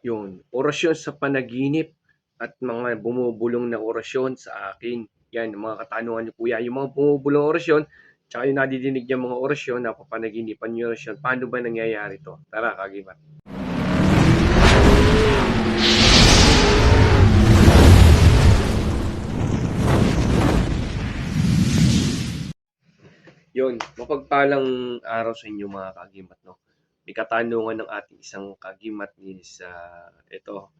Yun, orasyon sa panaginip at mga bumubulong na orasyon sa akin. Yan, yung mga katanungan niyo po yan. Yung mga bumubulong orasyon, tsaka yung nadidinig niyang mga orasyon, napapanaginipan niyo orasyon. Paano ba nangyayari to? Tara, kagimat. Yun, mapagpalang araw sa inyo mga kagimat, no? May katanungan ng ating isang kagimat is, ito,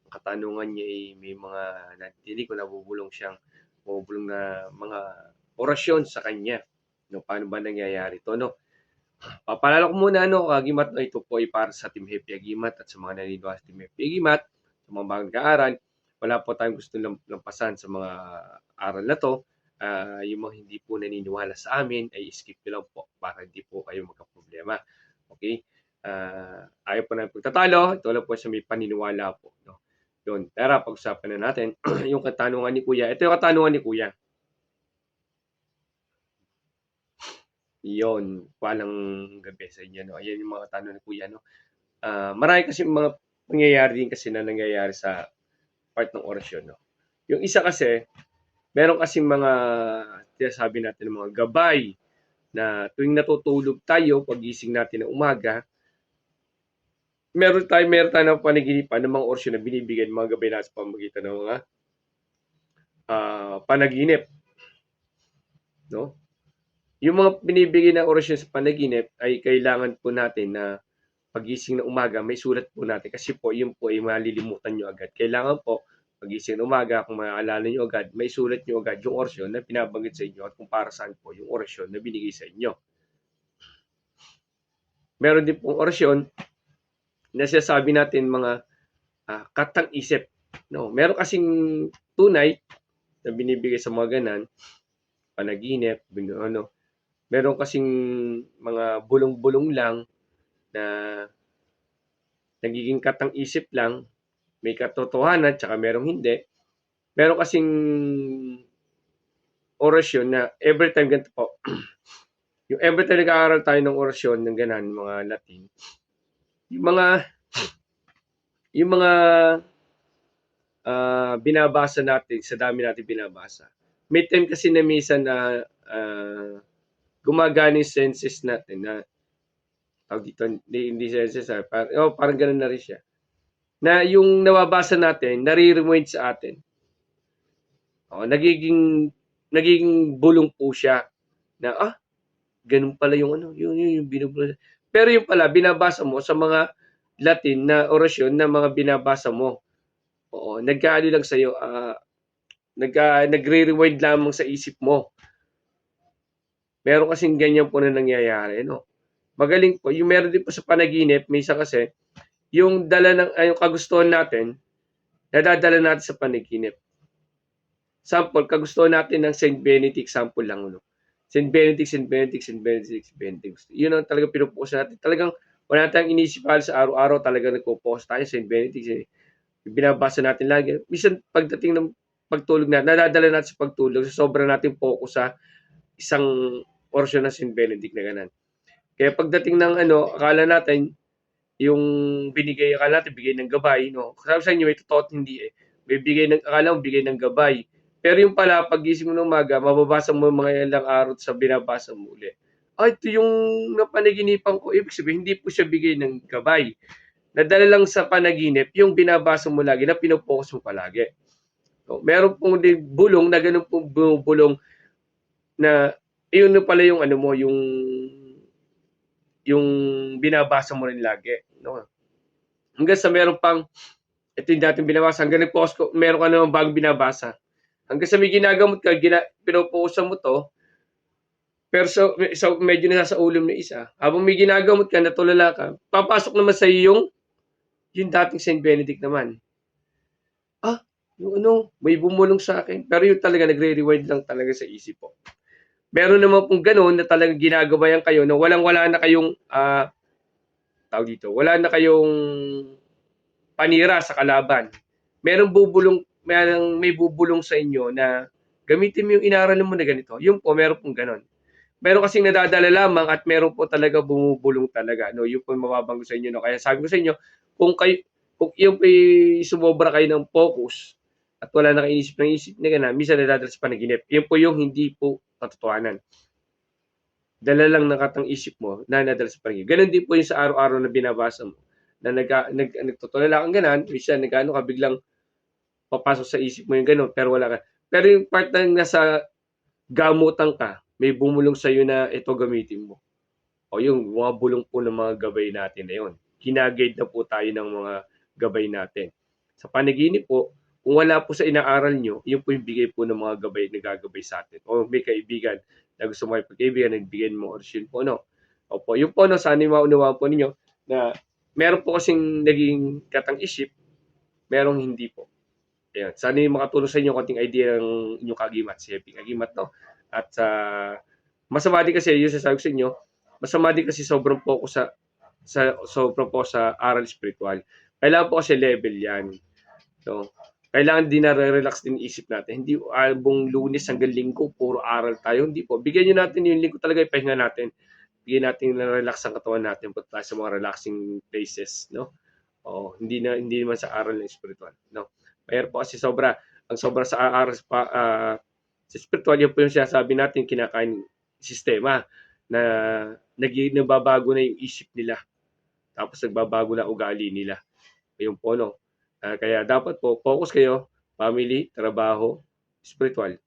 ang katanungan niya ay may mga nadidinig o nabubulong na mga orasyon sa kanya. No, paano ba nangyayari to, no? Papaalala ko muna, no, Agimat, no, ito po ay para sa Team Happy Agimat at sa mga naniniwala sa Team Happy Agimat, sa mga bagong kaaral. Wala po tayong gusto lampasan sa mga aral na to. Yung mga hindi po naniniwala sa amin ay skip nyo lang po para hindi po kayo magka-problema. Okay? Ayaw po na pagtatalo. Ito lang po sa may paniniwala po. No? Yun. Tara, pag-usapan na natin yung katanungan ni Kuya. Ito yung katanungan ni Kuya. Yon, palang gabi sa inyo, no? Ayan yung mga tanong ni Kuya, no? Marami kasi mga pangyayari din kasi na nangyayari sa part ng orasyon, no? Yung isa kasi, meron kasi mga sinasabi natin ng mga gabay na tuwing natutulog tayo, pagising natin ng umaga, meron tayo ng panaginipan ng mga orasyon na binibigay ng mga gabay natin sa pamamagitan ng mga panaginip, no? Yung mga binibigay na orasyon sa panaginip ay kailangan po natin na pagising ng umaga, may sulat po natin kasi po yun po ay malilimutan nyo agad. Kailangan po, pagising ng umaga, kung maaalala nyo agad, may sulat nyo agad yung orasyon na pinabanggit sa inyo at kung para saan po yung orasyon na binigay sa inyo. Meron din pong orasyon na sinasabi natin mga katang isip. No, meron kasing tunay na binibigay sa mga ganan, panaginip, ano, meron kasing mga bulong-bulong lang na nagiging katang isip lang, may katotohanan tsaka merong hindi. Meron kasing orasyon na every time ganito po. Yung every time nag-aaral tayo ng orasyon ng ganan, mga Latin, yung mga binabasa natin, sa dami natin binabasa. May time kasi na minsan na gumagana yung senses natin na dito, hindi senses, parang ganun na rin siya. Na yung nababasa natin, nare-remind sa atin. Nagiging bulong po siya na ganun pala yung yung binubulong. Pero yung pala binabasa mo sa mga Latin na orasyon na mga binabasa mo. Oo, nagkaano lang sa iyo, nagre-rewind lamang sa isip mo. Meron kasing ganyan po na nangyayari, no? Magaling po, yung meron din po sa panaginip, may isa kasi, yung dala ng yung kagustuhan natin, nadadala natin sa panaginip. Sample, kagustuhan natin ng Saint Benedict, sample lang, no? Saint Benedict, Saint Benedict, Saint Benedict, Saint Benedict. Yun ang talagang pinupokus natin. Talagang wala tayong inisip sa araw-araw, talagang nagpo-focus tayo Saint Benedict. Binabasa natin lagi. Minsan pagdating ng pagtulog natin, nadadala natin sa pagtulog, sobrang natin focus sa isang portion ng Saint Benedict na ganan. Kaya pagdating ng akala natin, yung akala natin bigay ng gabay, no? Sabi sa inyo, may totoo at hindi eh. Akala mo bigay ng gabay. Pero yung pala, pagising mo ng umaga, mababasa mo mga ilang araw sa binabasa mo uli. Ito yung napanaginipan ko. Ibig sabihin, hindi po siya bigay ng gabay. Nadala lang sa panaginip, yung binabasa mo lagi, na pinopokus mo palagi. So, meron pong bulong na ganun pong bulong na, yun na pala yung yung binabasa mo rin lagi. No? Hanggang sa meron pang, ito yung dating binabasa, hanggang nag-post ko, meron ka naman bagong binabasa. Hanggang sa may ginagamot ka, pinopokusan mo to, pero so medyo nasa ulam na isa. Habang may ginagamot ka, natulala ka, papasok naman sa iyo yung dating Saint Benedict naman. Yung may bumulong sa akin. Pero yung talaga, nagre-rewind lang talaga sa isip ko. Meron naman pong gano'n na talagang ginagabayan kayo na walang-wala na kayong, wala na kayong panira sa kalaban. May bubulong sa inyo na gamitin mo yung inaral mo na ganito. Yung po, meron pong gano'n. Meron kasing nadadala lamang at meron po talaga bumubulong talaga. No? Yung po mababanggo sa inyo. No? Kaya sabi ko sa inyo, kung kung yung sumobra kayo ng focus at wala na kayo inisip ng isip na gano'n, minsan nadadala sa panaginip. Yun po yung hindi po katotohanan. Dala lang ng katang isip mo na nadala sa panaginip. Gano'n din po yung sa araw-araw na binabasa mo na nagtutulala kang gano'n, minsan nag-ano ka, biglang papasok sa isip mo yung gano'n, pero wala ka. Pero yung part na nasa gamutan ka, may bumulong sa'yo na ito gamitin mo. O yung mga bulong po ng mga gabay natin na yun. Ginagayad na po tayo ng mga gabay natin. Sa panaginip po, kung wala po sa inaaral nyo, yun po yung bigay po ng mga gabay na gagabay sa atin. O may kaibigan na gusto mo pagkaibigan, nagbigay mo orasyon po, no? Opo, yun po, no, sana maunawaan po ninyo na meron po kasing naging katang isip, merong hindi po. Ayan. Sana yung makatulong sa inyo konting idea ng inyong kagimat, si Happy Kagimat, no? At masama din kasi, yung sasabi ko sa inyo, masama din kasi sobrang focus sobrang po sa aral spiritual. Kailangan po kasi level yan. So, kailangan din na-relax din isip natin. Hindi albong Lunes hanggang Linggo, puro aral tayo. Hindi po. Bigyan nyo natin yung Linggo talaga, ipahinga natin. Bigyan natin na-relax ang katawan natin. Punta tayo sa mga relaxing places, no? Hindi naman sa aral ng spiritual, no? Mayroon po kasi ang sobra sa aral sa spiritual, yun po yung sinasabi natin, kinakain sistema na nagbabago na yung isip nila. Tapos nagbabago na ugali nila. Ayun po, no? Kaya dapat po, focus kayo, family, trabaho, spiritual.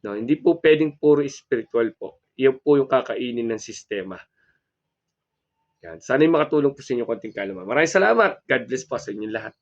No, hindi po pwedeng puro spiritual po. Iyan po yung kakainin ng sistema. Yan. Sana yung makatulong po sa inyo konting kalma. Maraming salamat. God bless po sa inyo lahat.